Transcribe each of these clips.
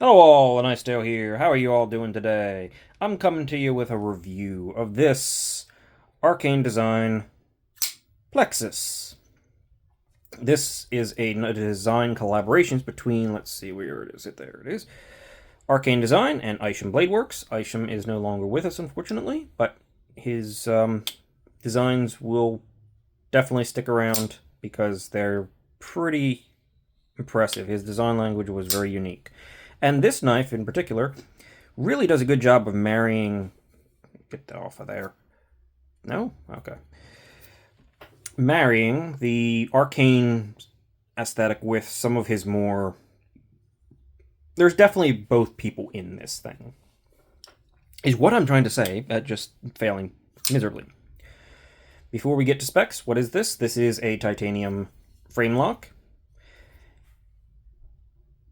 Hello all, and I still here. How are you all doing today? I'm coming to you with a review of this Arcane design, Plexus. This is a design collaborations between, let's see, where it is. There it is. Arcane Design and Isham Bladeworks. Isham is no longer with us, unfortunately, but his designs will definitely stick around because they're pretty impressive. His design language was very unique. And this knife in particular really does a good job of marrying. Get that off of there. No? Okay. Marrying the arcane aesthetic with some of his more. There's definitely both people in this thing, is what I'm trying to say, just failing miserably. Before we get to specs, what is this? This is a titanium frame lock.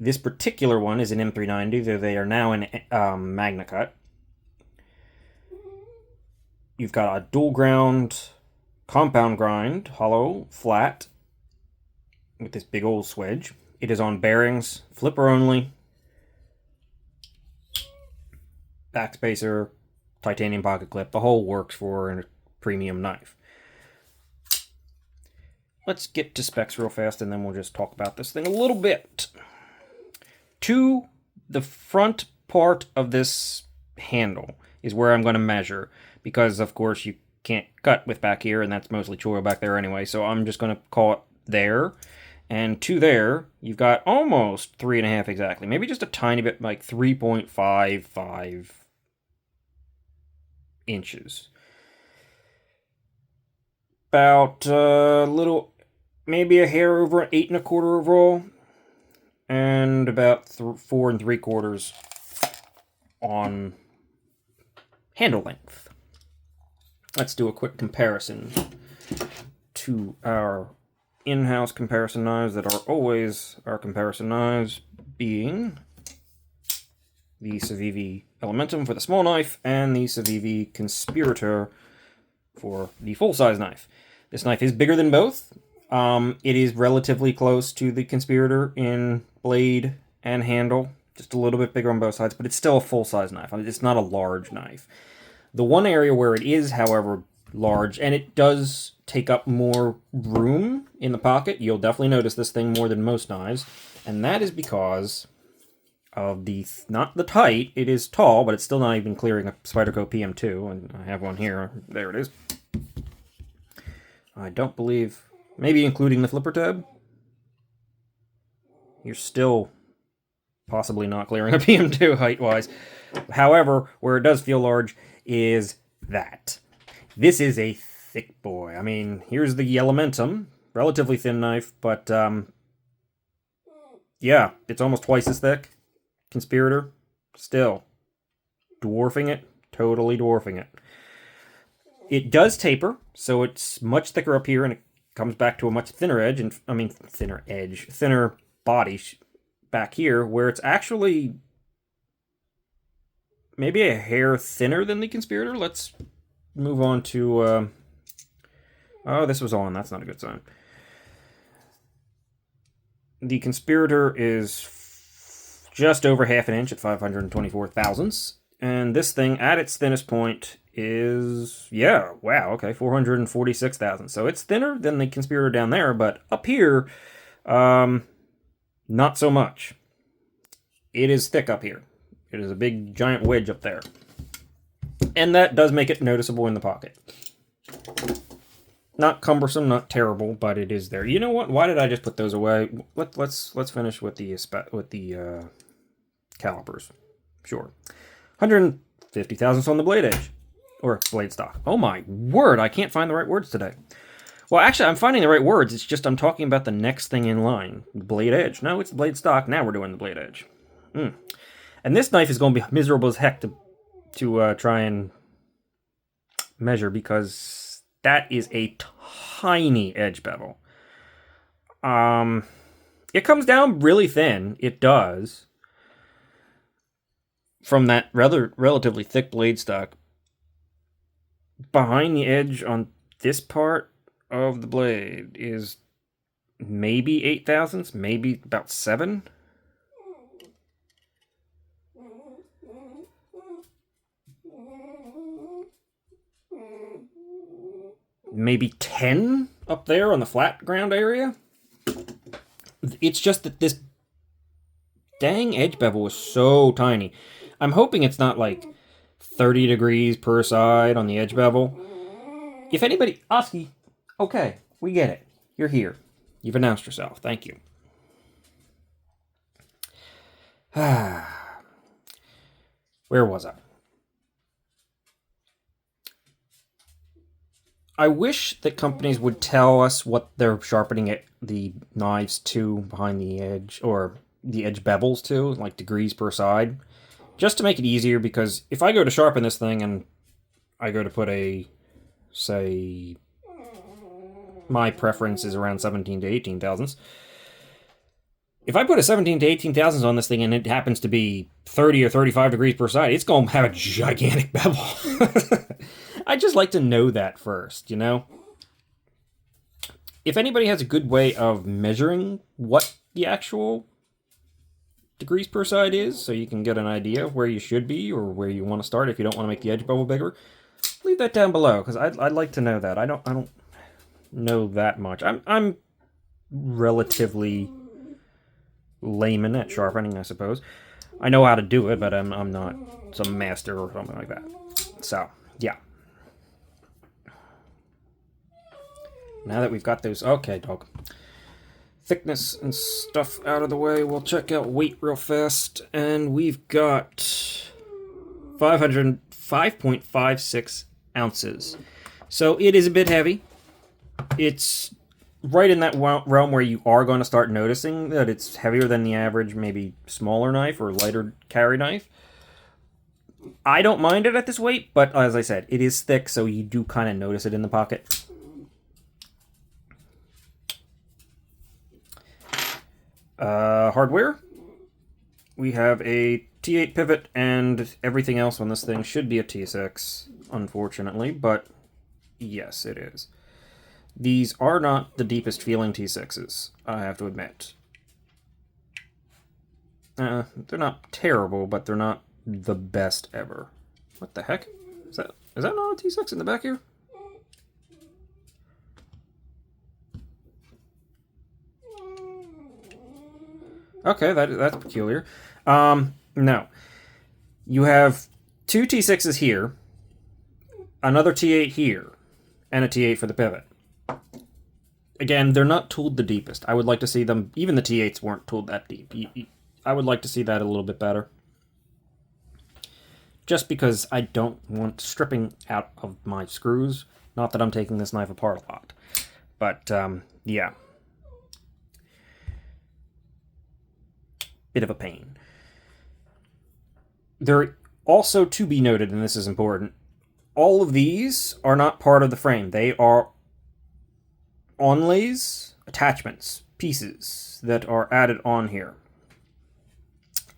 This particular one is an M390, though they are now in Magna Cut. You've got a dual ground, compound grind, hollow, flat, with this big old swedge. It is on bearings, flipper only, backspacer, titanium pocket clip. The whole works for a premium knife. Let's get to specs real fast, and then we'll just talk about this thing a little bit. To the front part of this handle is where I'm going to measure, because of course you can't cut with back here, and that's mostly choil back there anyway, so I'm just going to call it there. And to there, you've got almost 3.5 exactly, maybe just a tiny bit, like 3.55 inches. About a little, maybe a hair over an 8.25 overall. And about 4 3/4 on handle length. Let's do a quick comparison to our in-house comparison knives that are always our comparison knives, being the Civivi Elementum for the small knife and the Civivi Conspirator for the full-size knife. This knife is bigger than both. It is relatively close to the Conspirator in blade and handle, just a little bit bigger on both sides, but it's still a full-size knife. I mean, it's not a large knife. The one area where it is, however, large, and it does take up more room in the pocket, you'll definitely notice this thing more than most knives, and that is because of not the height. It is tall, but it's still not even clearing a Spyderco PM2, and I have one here. There it is. I don't believe, maybe including the flipper tab, you're still possibly not clearing a PM2 height-wise. However, where it does feel large is that. This is a thick boy. I mean, here's the Elementum. Relatively thin knife, but yeah, it's almost twice as thick. Conspirator, still dwarfing it. Totally dwarfing it. It does taper, so it's much thicker up here, and it comes back to a much thinner edge, and thinner body back here, where it's actually maybe a hair thinner than the Conspirator. Let's move on to oh, this was on. That's not a good sign. The Conspirator is just over half an inch at 524 thousandths, and this thing at its thinnest point is, yeah, wow, okay, 446 thousandths. So it's thinner than the Conspirator down there, but up here, not so much. It is thick up here. It is a big, giant wedge up there. And that does make it noticeable in the pocket. Not cumbersome, not terrible, but it is there. You know what? Why did I just put those away? Let's finish with the calipers. Sure. 150 thousandths on the blade edge. Or blade stock. Oh my word, I can't find the right words today. Well, actually, I'm finding the right words. It's just I'm talking about the next thing in line. Blade edge. No, it's the blade stock. Now we're doing the blade edge. And this knife is going to be miserable as heck to try and measure, because that is a tiny edge bevel. It comes down really thin. It does. From that relatively thick blade stock. Behind the edge on this part of the blade is maybe 8 thousandths, maybe about 7. maybe 10 up there on the flat ground area. It's just that this dang edge bevel is so tiny. I'm hoping it's not like 30 degrees per side on the edge bevel. If anybody... Oski, okay, we get it. You're here. You've announced yourself. Thank you. Where was I? I wish that companies would tell us what they're sharpening the knives to behind the edge, or the edge bevels to, like degrees per side, just to make it easier, because if I go to sharpen this thing and I go to put a, say, my preference is around 17 to 18 thousandths. If I put a 17 to 18 thousandths on this thing and it happens to be 30 or 35 degrees per side, it's going to have a gigantic bevel. I just like to know that first, you know? If anybody has a good way of measuring what the actual degrees per side is, so you can get an idea of where you should be or where you want to start if you don't want to make the edge bevel bigger, leave that down below, because I'd like to know that. I don't know that much. I'm relatively layman at sharpening, I suppose. I know how to do it, but I'm not some master or something like that. So, yeah. Now that we've got those... Okay, dog. Thickness and stuff out of the way, we'll check out weight real fast. And we've got 505.56 ounces. So it is a bit heavy. It's right in that realm where you are going to start noticing that it's heavier than the average, maybe smaller knife or lighter carry knife. I don't mind it at this weight, but as I said, it is thick, so you do kind of notice it in the pocket. Hardware. We have a T8 pivot, and everything else on this thing should be a T6, unfortunately, but yes, it is. These are not the deepest feeling T6s, I have to admit. They're not terrible, but they're not the best ever. What the heck? Is that not a T6 in the back here? Okay, that's peculiar. No. You have two T6s here, another T8 here, and a T8 for the pivot. Again, they're not tooled the deepest. I would like to see them... Even the T8s weren't tooled that deep. I would like to see that a little bit better. Just because I don't want stripping out of my screws. Not that I'm taking this knife apart a lot. But, yeah. Bit of a pain. There also to be noted, and this is important, all of these are not part of the frame. They are onlays, attachments, pieces that are added on here.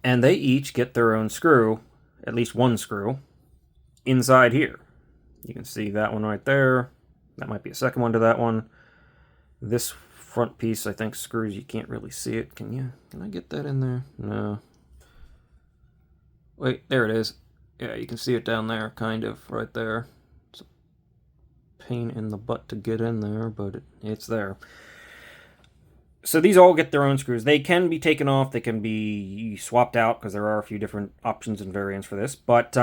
And they each get their own screw, at least one screw, inside here. You can see that one right there. That might be a second one to that one. This front piece, I think, screws. You can't really see it. Can I get that in there? No. Wait, there it is. Yeah, you can see it down there, kind of, right there. It's a pain in the butt to get in there, but it's there. So these all get their own screws. They can be taken off. They can be swapped out, because there are a few different options and variants for this. But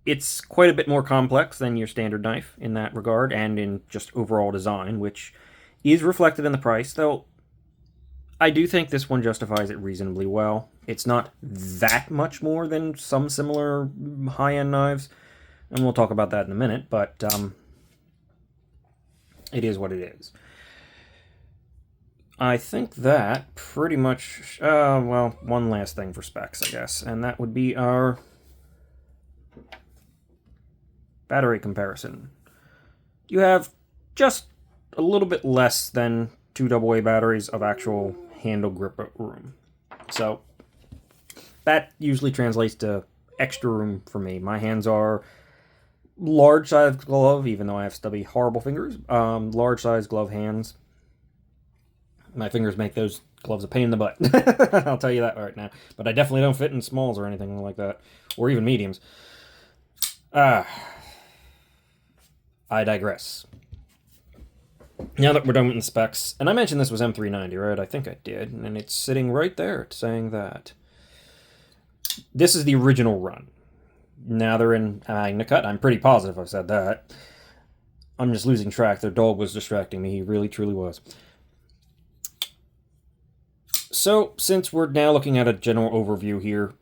it's quite a bit more complex than your standard knife in that regard, and in just overall design, which is reflected in the price, though I do think this one justifies it reasonably well. It's not that much more than some similar high-end knives, and we'll talk about that in a minute, but it is what it is. I think that pretty much, well, one last thing for specs, I guess, and that would be our battery comparison. You have just a little bit less than 2 AA batteries of actual handle grip room. So that usually translates to extra room for me. My hands are large size glove, even though I have stubby, horrible fingers. Large size glove hands. My fingers make those gloves a pain in the butt. I'll tell you that right now. But I definitely don't fit in smalls or anything like that. Or even mediums. I digress. Now that we're done with the specs, and I mentioned this was M390, right? I think I did, and it's sitting right there saying that. This is the original run. Now they're in Magna Cut. I'm pretty positive I've said that. I'm just losing track. Their dog was distracting me. He really, truly was. So, since we're now looking at a general overview here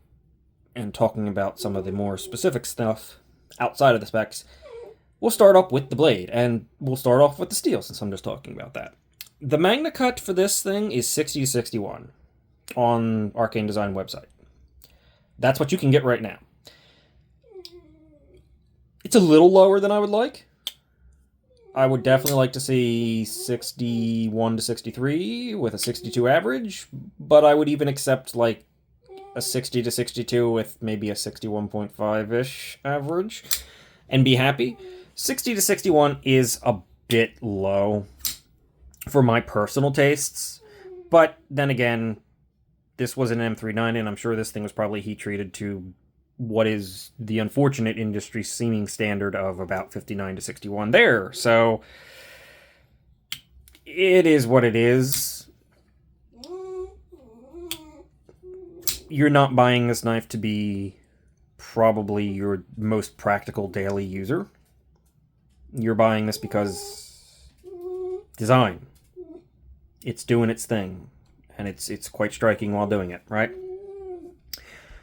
and talking about some of the more specific stuff outside of the specs, we'll start off with the blade, and we'll start off with the steel since I'm just talking about that. The Magna Cut for this thing is 60 to 61 on Arcane Design website. That's what you can get right now. It's a little lower than I would like. I would definitely like to see 61 to 63 with a 62 average, but I would even accept like a 60 to 62 with maybe a 61.5-ish average and be happy. 60 to 61 is a bit low for my personal tastes, but then again, this was an M390 and I'm sure this thing was probably heat treated to what is the unfortunate industry seeming standard of about 59 to 61 there. So it is what it is. You're not buying this knife to be probably your most practical daily user. You're buying this because design. It's doing its thing, and it's quite striking while doing it, right?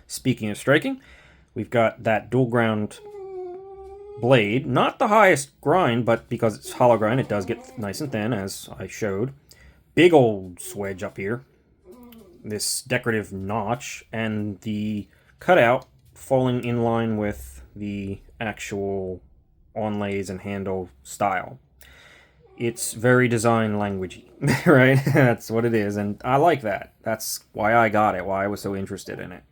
Speaking of striking, we've got that dual ground blade. Not the highest grind, but because it's hollow grind, it does get nice and thin, as I showed. Big old swedge up here. This decorative notch, and the cutout falling in line with the actual onlays and handle style. It's very design languagey, right? That's what it is, and I like that. That's why I got it, why I was so interested in it.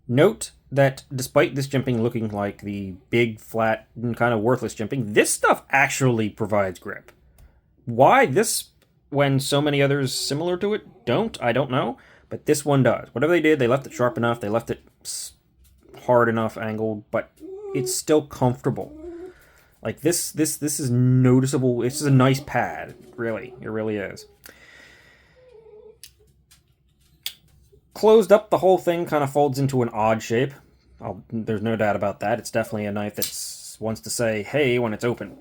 Note that despite this jimping looking like the big, flat, and kind of worthless jimping, this stuff actually provides grip. Why this, when so many others similar to it don't, I don't know, but this one does. Whatever they did, they left it sharp enough, they left it hard enough, angled, but it's still comfortable. Like, this is noticeable. This is a nice pad, really. It really is. Closed up, the whole thing kind of folds into an odd shape. There's no doubt about that. It's definitely a knife that wants to say, hey, when it's open.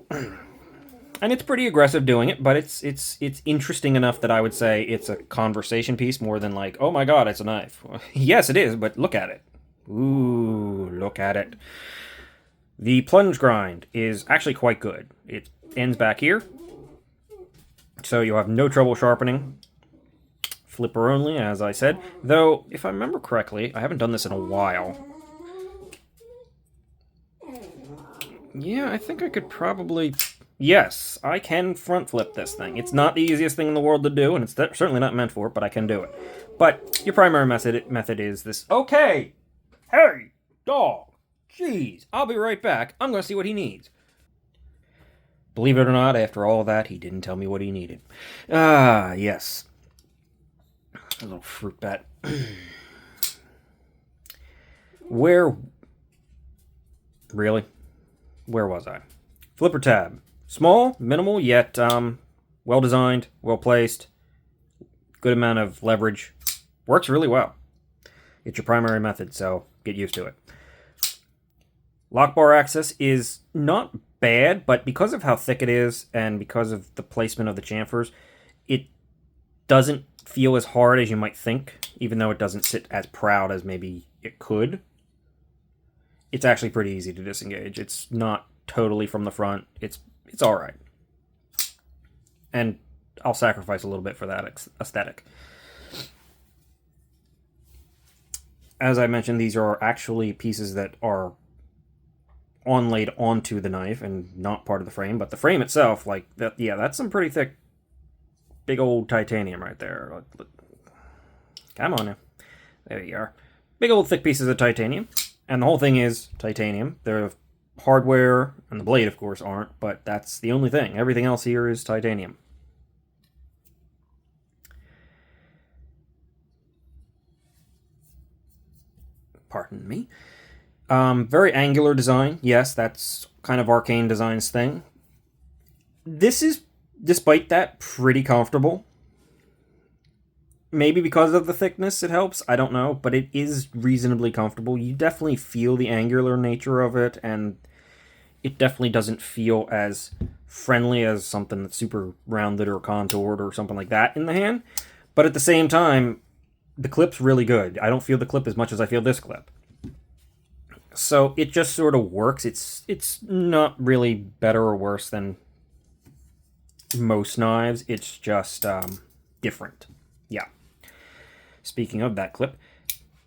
And it's pretty aggressive doing it, but it's interesting enough that I would say it's a conversation piece more than like, oh my god, it's a knife. Yes, it is, but look at it. Ooh, look at it. The plunge grind is actually quite good. It ends back here, so you'll have no trouble sharpening. Flipper only, as I said. Though, if I remember correctly, I haven't done this in a while. Yeah, I think I could probably... Yes, I can front flip this thing. It's not the easiest thing in the world to do, and it's certainly not meant for it, but I can do it. But your primary method is this. Okay! Hey, dog! Jeez, I'll be right back. I'm going to see what he needs. Believe it or not, after all that, he didn't tell me what he needed. Ah, yes. A little fruit bat. Really? Where was I? Flipper tab. Small, minimal, yet well designed, well placed, good amount of leverage. Works really well. It's your primary method, so get used to it. Lock bar access is not bad, but because of how thick it is and because of the placement of the chamfers, it doesn't feel as hard as you might think, even though it doesn't sit as proud as maybe it could. It's actually pretty easy to disengage. It's not totally from the front. It's all right. And I'll sacrifice a little bit for that aesthetic. As I mentioned, these are actually pieces that are onlaid onto the knife and not part of the frame, but the frame itself, like that, yeah, that's some pretty thick, big old titanium right there. Come on now. There you are. Big old thick pieces of titanium. And the whole thing is titanium. The hardware and the blade, of course, aren't, but that's the only thing. Everything else here is titanium. Pardon me. Very angular design. Yes, that's kind of Arcane Design's thing. This is, despite that, pretty comfortable. Maybe because of the thickness it helps, I don't know, but it is reasonably comfortable. You definitely feel the angular nature of it, and it definitely doesn't feel as friendly as something that's super rounded or contoured or something like that in the hand. But at the same time, the clip's really good. I don't feel the clip as much as I feel this clip. So it just sort of works. It's not really better or worse than most knives. It's just different. Yeah. Speaking of that clip,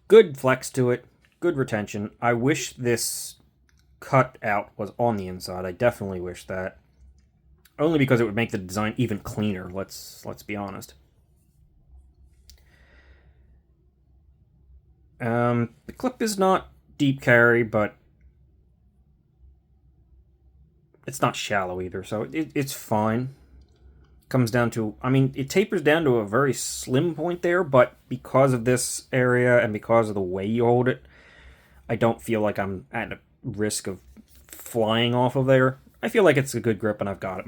good flex to it, good retention. I wish this cutout was on the inside. I definitely wish that. Only because it would make the design even cleaner, let's be honest. The clip is not deep carry, but it's not shallow either, so it's fine. Comes down to, I mean, it tapers down to a very slim point there, but because of this area and because of the way you hold it, I don't feel like I'm at a risk of flying off of there. I feel like it's a good grip, and I've got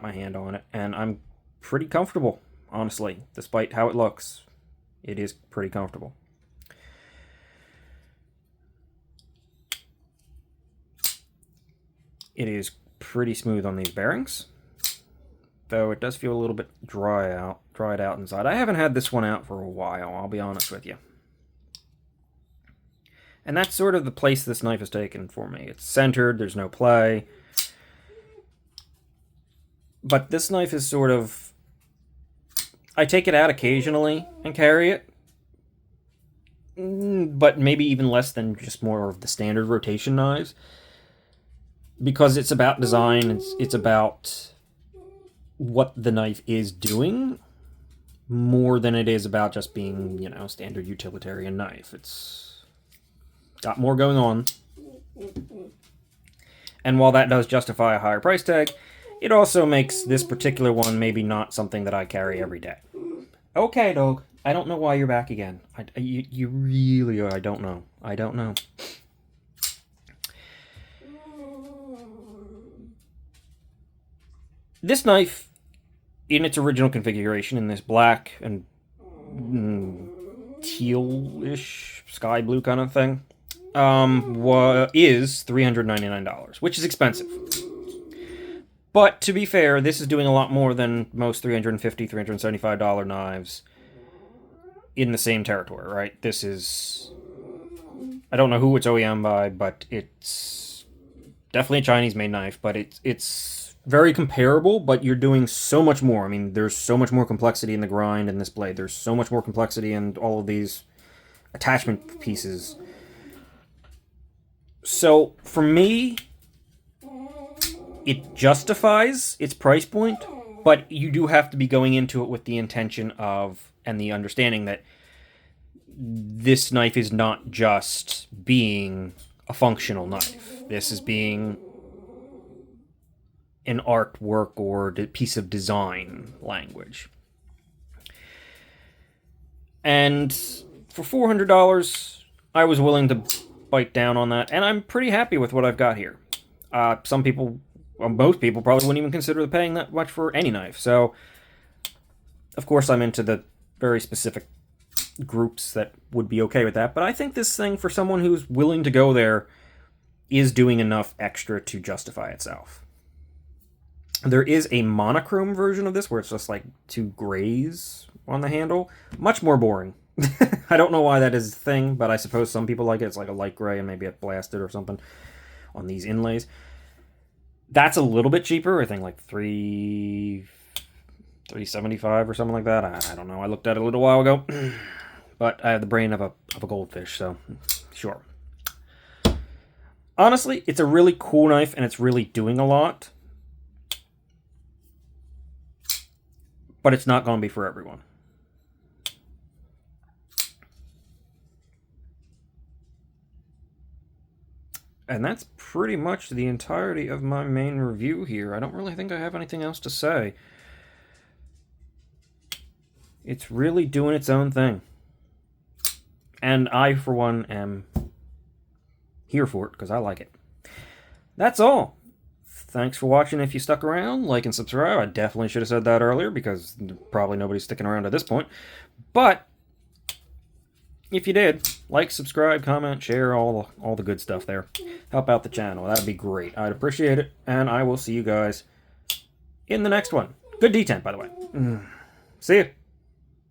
my hand on it, and I'm pretty comfortable, honestly. Despite how it looks, it is pretty comfortable. It is pretty smooth on these bearings, though it does feel a little bit dried out inside. I haven't had this one out for a while, I'll be honest with you. And that's sort of the place this knife has taken for me. It's centered, there's no play. But this knife is sort of... I take it out occasionally and carry it. But maybe even less than just more of the standard rotation knives. Because it's about design, it's about what the knife is doing more than it is about just being, you know, standard utilitarian knife. It's got more going on. And while that does justify a higher price tag, it also makes this particular one maybe not something that I carry every day. Okay, dog. I don't know why you're back again. You really are. I don't know. I don't know. This knife, in its original configuration, in this black and teal-ish, sky blue kind of thing, is $399, which is expensive. But to be fair, this is doing a lot more than most $350, $375 knives in the same territory, right? This is... I don't know who it's OEM by, but it's definitely a Chinese-made knife, but it's very comparable, but you're doing so much more. I mean, there's so much more complexity in the grind in this blade. There's so much more complexity in all of these attachment pieces. So, for me, it justifies its price point, but you do have to be going into it with the intention of, and the understanding that this knife is not just being a functional knife. This is being an artwork or a piece of design language. And for $400, I was willing to bite down on that, and I'm pretty happy with what I've got here. Some people, well, most people probably wouldn't even consider paying that much for any knife. So, of course, I'm into the very specific groups that would be okay with that. But I think this thing, for someone who's willing to go there, is doing enough extra to justify itself. There is a monochrome version of this where it's just like two grays on the handle. Much more boring. I don't know why that is a thing, but I suppose some people like it. It's like a light gray and maybe a blasted or something on these inlays. That's a little bit cheaper. I think like $375 or something like that. I don't know. I looked at it a little while ago. But I have the brain of a goldfish, so sure. Honestly, it's a really cool knife and it's really doing a lot. But it's not going to be for everyone. And that's pretty much the entirety of my main review here. I don't really think I have anything else to say. It's really doing its own thing. And I, for one, am here for it because I like it. That's all. Thanks for watching if you stuck around. Like and subscribe. I definitely should have said that earlier because probably nobody's sticking around at this point. But if you did, like, subscribe, comment, share, all the good stuff there. Help out the channel. That'd be great. I'd appreciate it. And I will see you guys in the next one. Good D10, by the way. See ya.